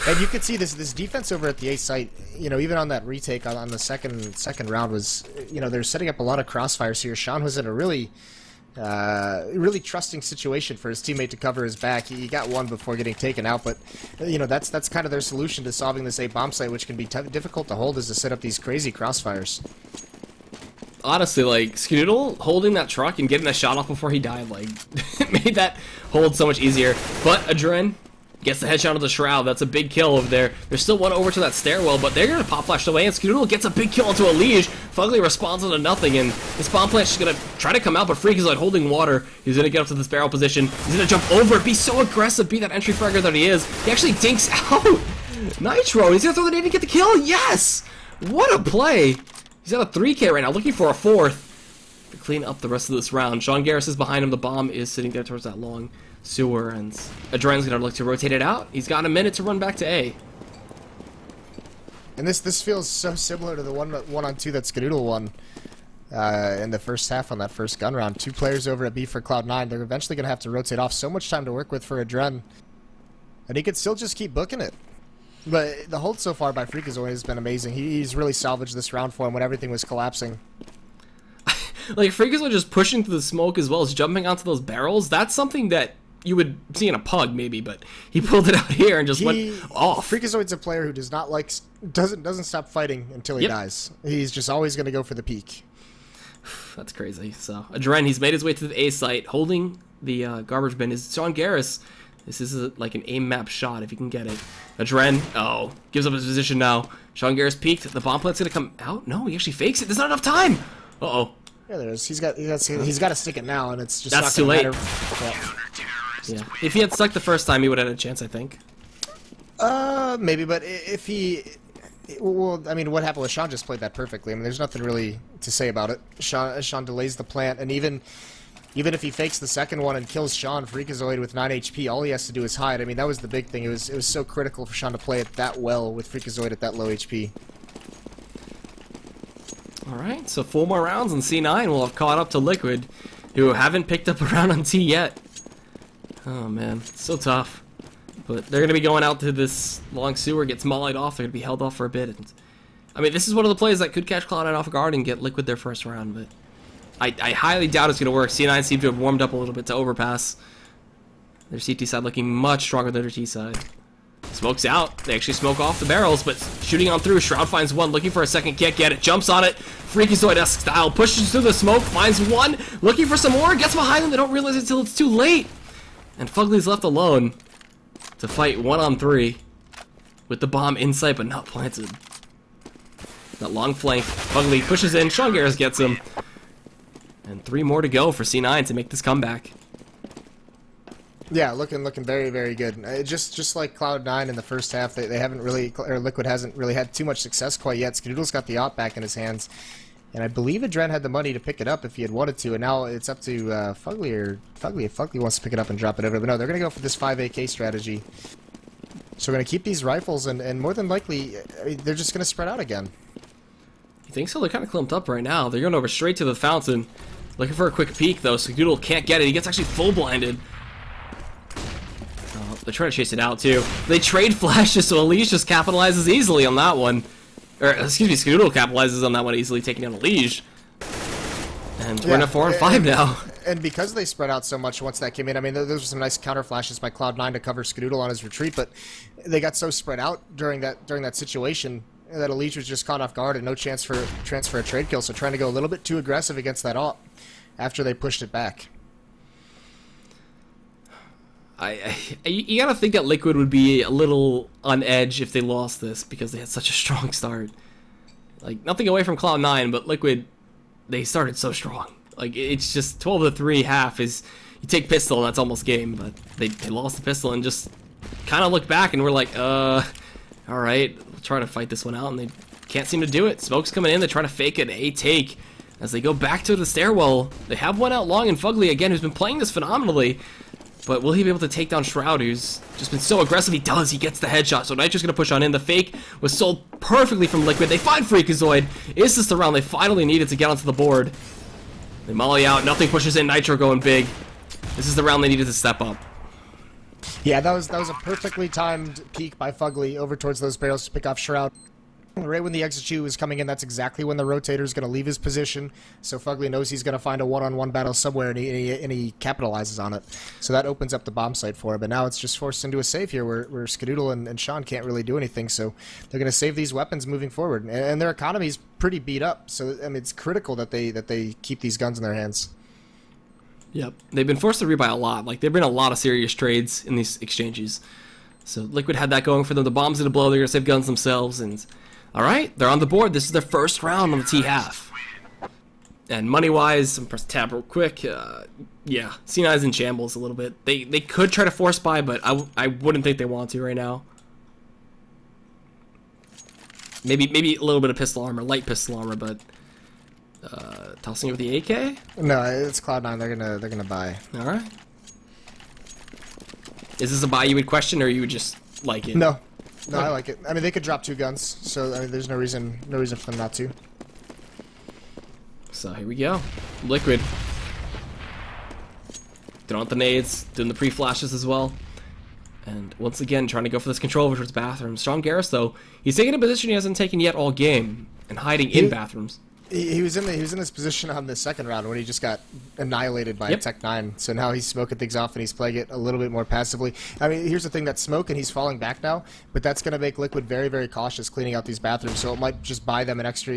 And you could see this defense over at the A site, you know, even on that retake on the second round was, you know, they're setting up a lot of crossfires here. Sean was in a really trusting situation for his teammate to cover his back. He got 1 before getting taken out, but you know that's kind of their solution to solving this A bomb site, which can be difficult to hold, is to set up these crazy crossfires. Honestly, like, Skadoodle holding that truck and getting that shot off before he died, like, it made that hold so much easier. But Adren gets the headshot of the Shroud. That's a big kill over there. There's still 1 over to that stairwell, but they're going to pop flash away, and Skadoodle gets a big kill onto a Liege. Fugly responds to nothing, and his bomb plant's just going to try to come out, but Freakazoid holding water. He's going to get up to this barrel position. He's going to jump over, be so aggressive, be that entry fragger that he is. He actually dinks out Nitro. He's going to throw the nade to get the kill. Yes! What a play. He's at a 3K right now, looking for a 4th to clean up the rest of this round. Sean Garris is behind him. The bomb is sitting there towards that long sewer, and Adren's gonna look to rotate it out. He's got a minute to run back to A. And this feels so similar to the 1-on-2 that Skadoodle won in the first half on that first gun round. 2 players over at B for Cloud9. They're eventually gonna have to rotate off. So much time to work with for Adren, and he could still just keep booking it. But the hold so far by Freakazoid has been amazing. He's really salvaged this round for him when everything was collapsing. Like, Freakazoid just pushing through the smoke as well as jumping onto those barrels. That's something that you would see in a pug, maybe, but he pulled it out here and just went off. Freakazoid's a player who does not like, doesn't stop fighting until he dies. He's just always going to go for the peak. That's crazy. So, Adren, he's made his way to the A site, holding the garbage bin. Is Sean Garris. This is like an aim map shot, if you can get it. Adren, gives up his position now. Sean Garris peeked. The bomb plant's gonna come out. No, he actually fakes it. There's not enough time. Uh-oh. Yeah, there is. He's got to stick it now, and it's just that's not too late. Yeah. If he had stuck the first time, he would have had a chance, I think. Maybe, but if he... Well, I mean, what happened with Sean just played that perfectly. I mean, there's nothing really to say about it. Sean delays the plant, and even if he fakes the second one and kills Sean, Freakazoid with 9 HP, all he has to do is hide. I mean, that was the big thing. It was so critical for Sean to play it that well with Freakazoid at that low HP. Alright, so 4 more rounds, and C9 will have caught up to Liquid, who haven't picked up a round on T yet. Oh man, so tough. But they're gonna be going out to this long sewer, gets mollied off. They're gonna be held off for a bit. And, I mean, this is one of the plays that could catch Cloud9 off guard and get Liquid their first round. But I highly doubt it's gonna work. C9 seem to have warmed up a little bit to overpass. Their CT side looking much stronger than their T side. Smoke's out. They actually smoke off the barrels, but shooting on through. Shroud finds one, looking for a second, can't get it. Jumps on it, Freakazoid-esque style, pushes through the smoke, finds one, looking for some more, gets behind them. They don't realize it until it's too late. And Fugly's left alone to fight 1-on-3 with the bomb in sight but not planted. That long flank, Fugly pushes in, Sean Garris gets him. And 3 more to go for C9 to make this comeback. Yeah, looking very, very good. Just like Cloud9 in the first half, they haven't really, or Liquid hasn't really had too much success quite yet. Skadoodle's got the op back in his hands, and I believe Adren had the money to pick it up if he had wanted to, and now it's up to Fugly, or Fugly if Fugly wants to pick it up and drop it over. But no, they're going to go for this 5AK strategy. So we're going to keep these rifles, and more than likely, I mean, they're just going to spread out again. You think so? They're kind of clumped up right now. They're going over straight to the fountain. Looking for a quick peek, though. Skadoodle can't get it. He gets actually full blinded. They're trying to chase it out, too. They trade flashes, so Elise just capitalizes easily on that one. Or, excuse me, Skadoodle capitalizes on that one easily, taking down Elise. And we're in a 4-on-5 now. And because they spread out so much once that came in, I mean, those were some nice counter flashes by Cloud9 to cover Skadoodle on his retreat, but they got so spread out during that situation that Elise was just caught off guard and no chance for transfer a trade kill, so trying to go a little bit too aggressive against that op after they pushed it back. You gotta think that Liquid would be a little on edge if they lost this because they had such a strong start. Like, nothing away from Cloud9, but Liquid, they started so strong. Like, it's just 12-3 half is, you take pistol and that's almost game, but they lost the pistol and just kind of looked back and we're like, alright, we'll try to fight this one out, and they can't seem to do it. Smoke's coming in, they try to fake an A take. As they go back to the stairwell, they have one out long, and Fugly, again, who's been playing this phenomenally. But will he be able to take down Shroud, who's just been so aggressive? He does. He gets the headshot. So Nitro's going to push on in. The fake was sold perfectly from Liquid. They find Freakazoid. Is this the round they finally needed to get onto the board? They molly out. Nothing pushes in. Nitro going big. This is the round they needed to step up. Yeah, that was a perfectly timed peek by Fugly over towards those barrels to pick off Shroud. Right when the execute was coming in, that's exactly when the rotator is going to leave his position. So Fugly knows he's going to find a one-on-one battle somewhere, and he capitalizes on it. So that opens up the bomb site for him. But now it's just forced into a save here where Skadoodle and Sean can't really do anything. So they're going to save these weapons moving forward. And their economy's pretty beat up. So I mean, it's critical that they keep these guns in their hands. Yep. They've been forced to rebuy a lot. Like, there've been a lot of serious trades in these exchanges. So Liquid had that going for them. The bomb's going to blow. They're going to save guns themselves, and alright, they're on the board. This is their first round on the T half. And money-wise, I'm press tab real quick. Yeah, C9's in shambles a little bit. They could try to force buy, but I wouldn't think they want to right now. Maybe a little bit of pistol armor, light pistol armor, but tossing it with the AK? No, it's Cloud9. They're gonna buy. Alright. Is this a buy you would question, or you would just like it? No. No, I like it. I mean, they could drop 2 guns, so I mean, there's no reason for them not to. So here we go. Liquid. Throwing out the nades, doing the pre-flashes as well. And once again, trying to go for this control over towards bathrooms. Sean Garris, though, he's taking a position he hasn't taken yet all game, and hiding in bathrooms. He was in this position on the second round when he just got annihilated by a Tech 9. So now he's smoking things off and he's playing it a little bit more passively. I mean, here's the thing, that's smoke and he's falling back now, but that's going to make Liquid very, very cautious cleaning out these bathrooms. So it might just buy them an extra,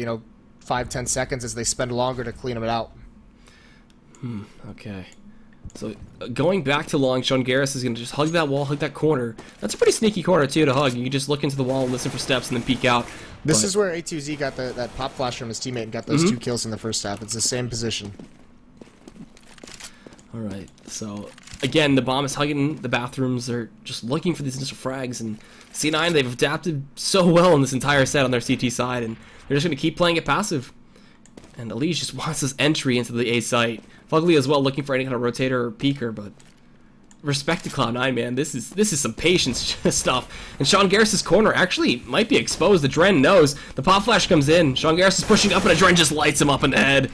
5-10 seconds as they spend longer to clean them out. Okay. So going back to long, Sean Garris is going to just hug that wall, hug that corner. That's a pretty sneaky corner, too, to hug. You can just look into the wall and listen for steps and then peek out. This is where A2Z got that pop flash from his teammate and got those 2 kills in the first half. It's the same position. Alright, so again, the bomb is hugging the bathrooms. They're just looking for these initial frags. And C9, they've adapted so well in this entire set on their CT side. And they're just going to keep playing it passive. And Elise just wants this entry into the A site. Fugly as well, looking for any kind of rotator or peeker, but respect to Cloud9, man. This is some patience stuff. And Sean Garris' corner actually might be exposed. The Dren knows. The pop flash comes in. Sean Garris is pushing up, and a Dren just lights him up in the head.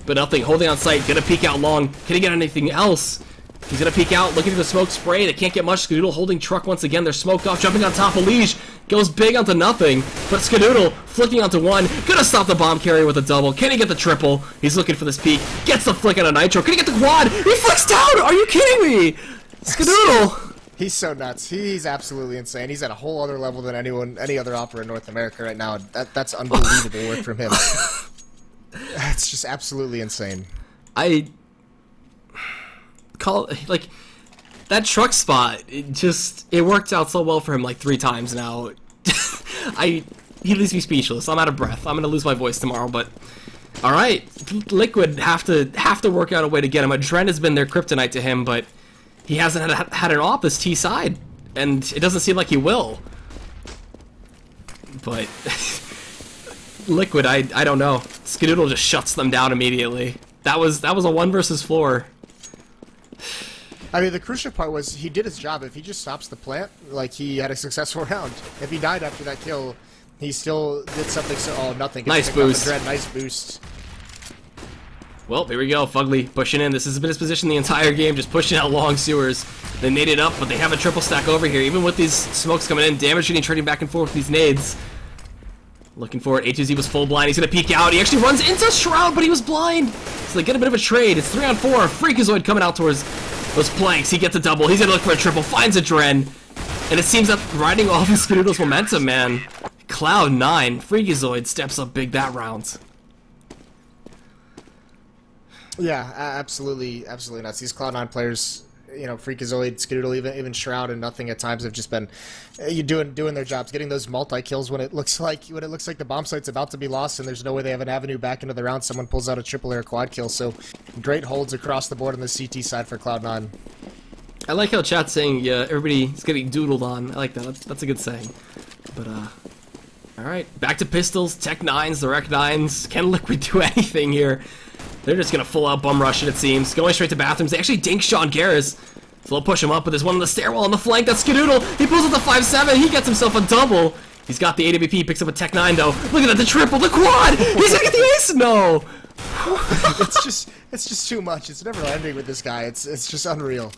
But nothing. Holding on sight. Gonna peek out long. Can he get anything else? He's gonna peek out, looking for the smoke spray. They can't get much. Skadoodle holding truck once again. They're smoked off, jumping on top of Liege. Goes big onto nothing, but Skadoodle flicking onto one. Gonna stop the bomb carrier with a double. Can he get the triple? He's looking for this peek. Gets the flick on a Nitro. Can he get the quad? He flicks down! Are you kidding me? Skadoodle! He's so nuts. He's absolutely insane. He's at a whole other level than any other opera in North America right now. That's unbelievable work from him. That's just absolutely insane. I call like that truck spot. It worked out so well for him like 3 times now. He leaves me speechless. I'm out of breath. I'm gonna lose my voice tomorrow. But all right, Liquid have to work out a way to get him. Adren has been their kryptonite to him, but he hasn't had an off this T side, and it doesn't seem like he will. But Liquid, I don't know. Skadoodle just shuts them down immediately. That was a 1 versus 4. I mean, the crucial part was he did his job. If he just stops the plant, like, he had a successful round. If he died after that kill, he still did something. So, oh, nothing. Nice boost. Nice boost. Well, here we go. Fugly pushing in. This has been his position the entire game, just pushing out long sewers. They nade it up, but they have a triple stack over here. Even with these smokes coming in, damage getting trading back and forth with these nades. Looking for it. A2Z was full blind. He's going to peek out. He actually runs into Shroud, but he was blind. So they get a bit of a trade. It's 3 on 4. Freakazoid coming out towards those planks. He gets a double. He's going to look for a triple. Finds a Dren. And it seems that riding off of Skadoodle's momentum, man. Cloud9. Freakazoid steps up big that round. Yeah, absolutely nuts. These Cloud9 players, you know, Freakazoid, Skadoodle, even Shroud and Nothing at times have just been doing their jobs, getting those multi-kills when it looks like the bomb site's about to be lost and there's no way they have an avenue back into the round. Someone pulls out a triple or a quad kill. So great holds across the board on the CT side for Cloud9. I like how chat's saying, yeah, everybody's getting doodled on. I like that. That's a good saying. But alright, back to pistols, Tech 9s, the Rec 9s. Can Liquid do anything here? They're just gonna full out bum rush it, it seems. Going straight to bathrooms. They actually dink Sean Garris. So they'll push him up, but there's one on the stairwell on the flank. That's Skadoodle. He pulls up the 5-7. He gets himself a double. He's got the AWP, picks up a Tech 9 though. Look at that, the triple, the quad! He's gonna get the ace! No! it's just too much. It's never ending with this guy. It's just unreal.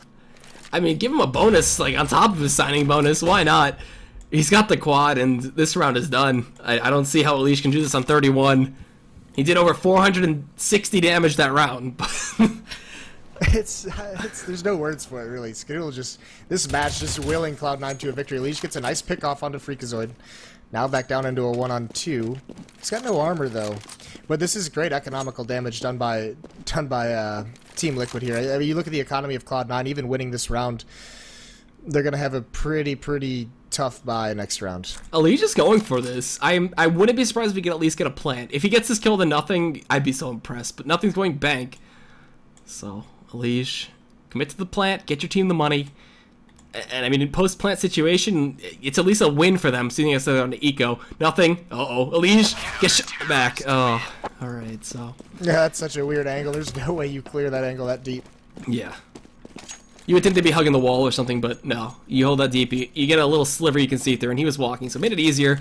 I mean, give him a bonus, like, on top of his signing bonus. Why not? He's got the quad, and this round is done. I don't see how Elish can do this on 31. He did over 460 damage that round. There's no words for it, really. Skadoodle this match just willing Cloud9 to a victory. Leash gets a nice pick off onto Freakazoid. Now back down into a 1-on-2. He's got no armor though, but this is great economical damage done by Team Liquid here. I mean, you look at the economy of Cloud9. Even winning this round, they're gonna have a pretty tough bye next round. Elish is going for this. I wouldn't be surprised if he could at least get a plant. If he gets this kill to Nothing, I'd be so impressed. But Nothing's going bank. So, Elish, commit to the plant, get your team the money. And I mean, in post-plant situation, it's at least a win for them, seeing as they're on the eco. Nothing. Uh-oh. Elish, get shot back. Oh, alright, so. Yeah, that's such a weird angle. There's no way you clear that angle that deep. Yeah. You would think they'd be hugging the wall or something, but no. You hold that deep, you get a little sliver you can see through, and he was walking, so it made it easier.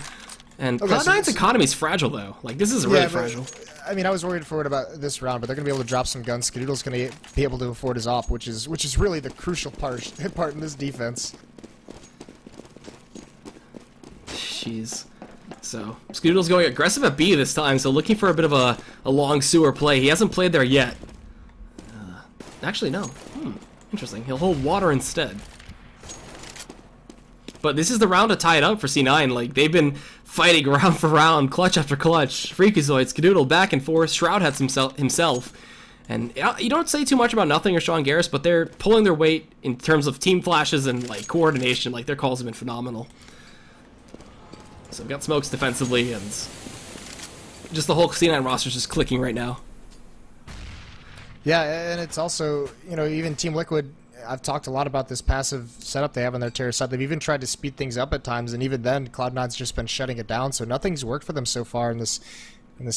And okay, Cloud9's economy's fragile, though. Like, this is really fragile. I mean, I was worried for it about this round, but they're going to be able to drop some guns. Skadoodle's going to be able to afford his op, which is really the crucial part in this defense. Jeez. So, Skadoodle's going aggressive at B this time, so looking for a bit of a long sewer play. He hasn't played there yet. Actually, no. Interesting. He'll hold water instead. But this is the round to tie it up for C9. Like, they've been fighting round for round, clutch after clutch. Freakazoid, Skadoodle, back and forth. Shroud has himself. And you don't say too much about Nothing or Sean Garris, but they're pulling their weight in terms of team flashes and, like, coordination. Like, their calls have been phenomenal. So we've got smokes defensively, and just the whole C9 roster is just clicking right now. Yeah, and it's also, you know, even Team Liquid, I've talked a lot about this passive setup they have on their terror side. They've even tried to speed things up at times, and even then, Cloud9's just been shutting it down, so nothing's worked for them so far in this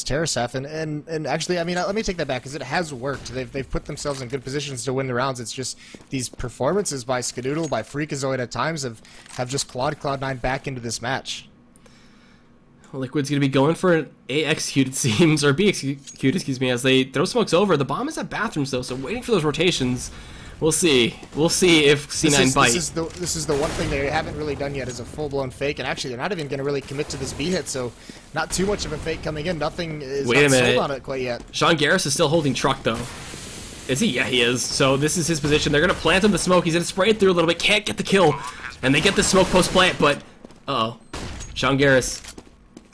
terror staff. And actually, I mean, let me take that back, because it has worked. They've put themselves in good positions to win the rounds. It's just these performances by Skadoodle, by Freakazoid at times have just clawed Cloud9 back into this match. Liquid's going to be going for an A execute, it seems, or B execute, excuse me, as they throw smokes over. The bomb is at bathrooms, though, so waiting for those rotations. We'll see. We'll see if C9 bites. This is the one thing they haven't really done yet is a full-blown fake, and actually they're not even going to really commit to this B hit, so not too much of a fake coming in. Nothing is not sold on it quite yet. Sean Garris is still holding truck, though. Is he? Yeah, he is. So this is his position. They're going to plant him the smoke. He's going to spray it through a little bit. Can't get the kill. And they get the smoke post-plant, but... Uh-oh. Sean Garris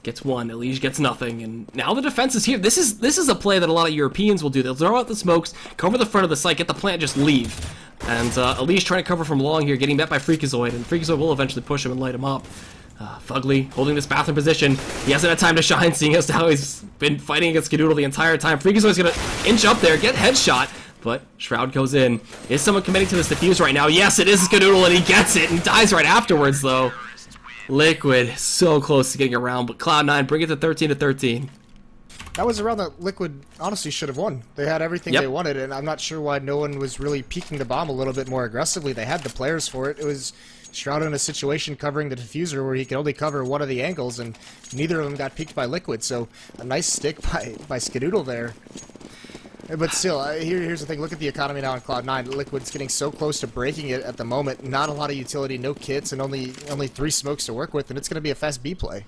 gets one. Elige gets nothing. And now the defense is here. This is a play that a lot of Europeans will do. They'll throw out the smokes, cover the front of the site, get the plant, just leave. And Elige trying to cover from long here, getting met by Freakazoid. And Freakazoid will eventually push him and light him up. Fugly holding this bathroom position. He hasn't had time to shine, seeing as how he's been fighting against Skadoodle the entire time. Freakazoid's going to inch up there, get headshot. But Shroud goes in. Is someone committing to this defuse right now? Yes, it is Skadoodle, and he gets it and dies right afterwards, though. Liquid so close to getting around, but Cloud9 bring it to 13-13. That was a round that Liquid honestly should have won. They had everything they wanted, and I'm not sure why no one was really peeking the bomb a little bit more aggressively. They had the players for it. It was Shroud in a situation covering the diffuser where he could only cover one of the angles, and neither of them got peeked by Liquid, so a nice stick by Skadoodle there. But still, here's the thing. Look at the economy now on Cloud9. Liquid's getting so close to breaking it at the moment. Not a lot of utility, no kits, and only 3 smokes to work with, and it's going to be a fast B play.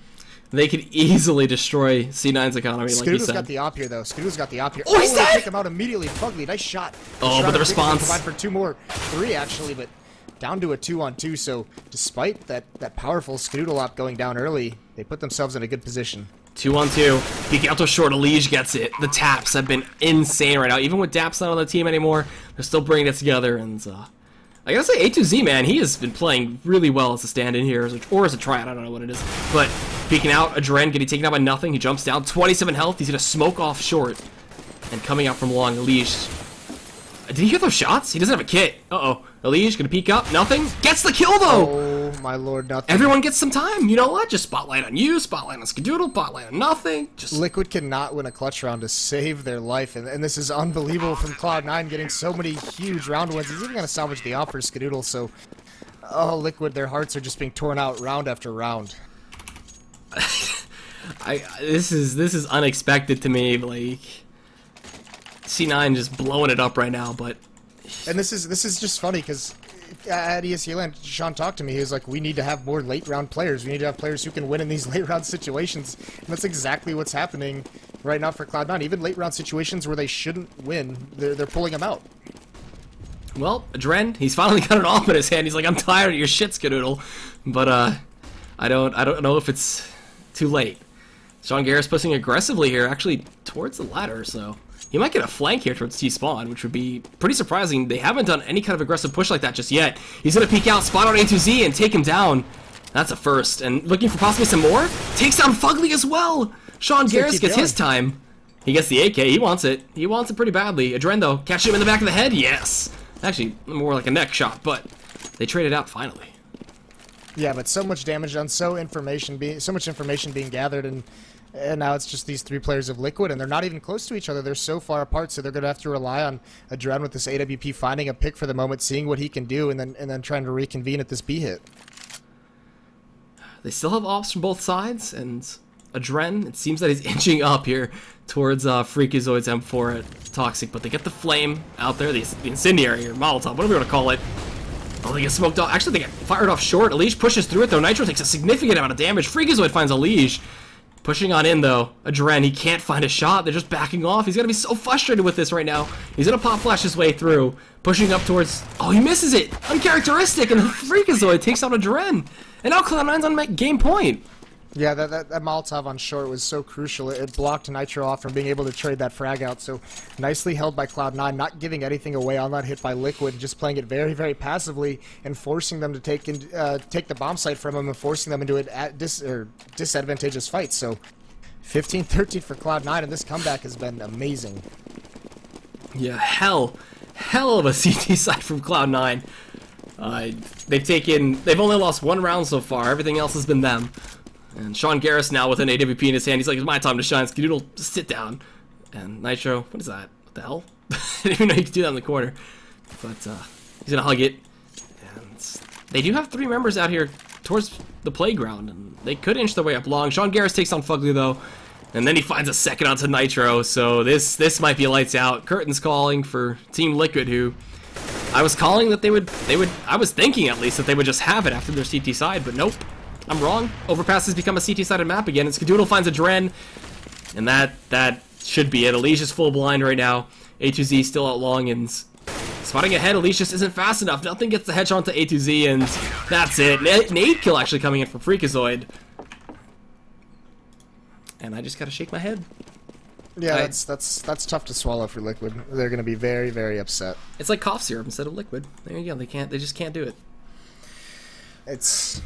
They could easily destroy C9's economy, like you said. Skadoodle's got the op here, though. Skadoodle's got the op here. Oh, he's dead! They take him out immediately. Fugly, nice shot. Oh, but the response. Provide for 2 more. 3, actually, but down to a 2-on-2, so despite that powerful Skadoodle op going down early, they put themselves in a good position. 2-on-2. Peeking out to short. Elige gets it. The taps have been insane right now. Even with Daps not on the team anymore, they're still bringing it together. And I gotta say, A2Z, man, he has been playing really well as a stand-in here, or as a tryout. I don't know what it is. But peeking out, Adren getting taken out by nothing. He jumps down. 27 health. He's gonna smoke off short. And coming out from long, Elige. Did he hear those shots? He doesn't have a kit. Uh-oh. Elige gonna peek up. Nothing. Gets the kill, though! Oh, my lord, nothing. Everyone gets some time. You know what? Just spotlight on you, spotlight on Skadoodle, spotlight on nothing. Just Liquid cannot win a clutch round to save their life, and this is unbelievable from Cloud9 getting so many huge round wins. He's even gonna salvage the op for Skadoodle, so... Oh, Liquid, their hearts are just being torn out round after round. This is unexpected to me, like... C9 just blowing it up right now, but... And this is just funny, because at ESEA Land, Sean talked to me, he was like, we need to have more late round players. We need to have players who can win in these late round situations. And that's exactly what's happening right now for Cloud9. Even late round situations where they shouldn't win, they're pulling them out. Well, Adren, he's finally got an op in his hand. He's like, I'm tired of your shit, Skadoodle. But I don't know if it's too late. Sean Garris pushing aggressively here, actually towards the ladder, so... He might get a flank here towards T-spawn, which would be pretty surprising. They haven't done any kind of aggressive push like that just yet. He's going to peek out, spot on A2Z, and take him down. That's a first. And looking for possibly some more. Takes down Fugly as well. Sean Garris gets his time. He gets the AK. He wants it. He wants it pretty badly. Adren, though, catch him in the back of the head. Yes. Actually, more like a neck shot, but they traded out finally. Yeah, but so much damage done, so much information being gathered, and now it's just these 3 players of Liquid, and they're not even close to each other. They're so far apart, so they're going to have to rely on Adren with this AWP finding a pick for the moment, seeing what he can do, and then trying to reconvene at this B hit. They still have ops from both sides, and Adren, it seems that he's inching up here towards Freakazoid's M4 at Toxic, but they get the flame out there, the incendiary, or Molotov, whatever you want to call it. Oh, they get smoked off. Actually, they get fired off short. Elige pushes through it, though. Nitro takes a significant amount of damage. Freakazoid finds Elige. Pushing on in, though. Adren, he can't find a shot. They're just backing off. He's going to be so frustrated with this right now. He's going to pop flash his way through. Pushing up towards... Oh, he misses it! Uncharacteristic! And the Freakazoid takes out Adren. And now Cloud9's on game point. Yeah, that Molotov on short was so crucial. It blocked Nitro off from being able to trade that frag out. So nicely held by Cloud9, not giving anything away on that hit by Liquid, just playing it very, very passively and forcing them to take the bomb site from him and forcing them into a disadvantageous fight. So 15-13 for Cloud9, and this comeback has been amazing. Yeah, hell of a CT side from Cloud9. They've only lost 1 round so far. Everything else has been them. And Sean Garris now with an AWP in his hand. He's like, it's my time to shine. Skadoodle, just sit down. And Nitro, what is that? What the hell? I didn't even know you could do that in the corner. But he's going to hug it. And they do have 3 members out here towards the playground. And they could inch their way up long. Sean Garris takes on Fugly, though. And then he finds a second onto Nitro. So this might be lights out. Curtain's calling for Team Liquid, who... I was calling that they would, I was thinking at least that they would just have it after their CT side, but nope. I'm wrong. Overpass has become a CT-sided map again, and Skadoodle finds a Dren, and that should be it. Alicia's full blind right now. A2Z still out long, and spotting ahead. Alicia just isn't fast enough. Nothing gets the headshot onto A2Z, and that's it. Nade kill actually coming in for Freakazoid. And I just gotta shake my head. Yeah, that's tough to swallow for Liquid. They're gonna be very, very upset. It's like cough syrup instead of liquid. There you go. They just can't do it. It's...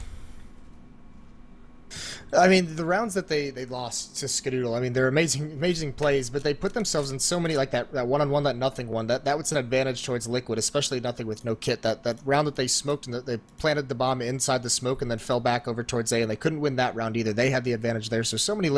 I mean, the rounds that they lost to Skadoodle, I mean, they're amazing plays, but they put themselves in so many, like that one-on-one, that nothing one, that was an advantage towards Liquid, especially nothing with no kit. That round that they smoked and they planted the bomb inside the smoke and then fell back over towards A, and they couldn't win that round either. They had the advantage there, so many late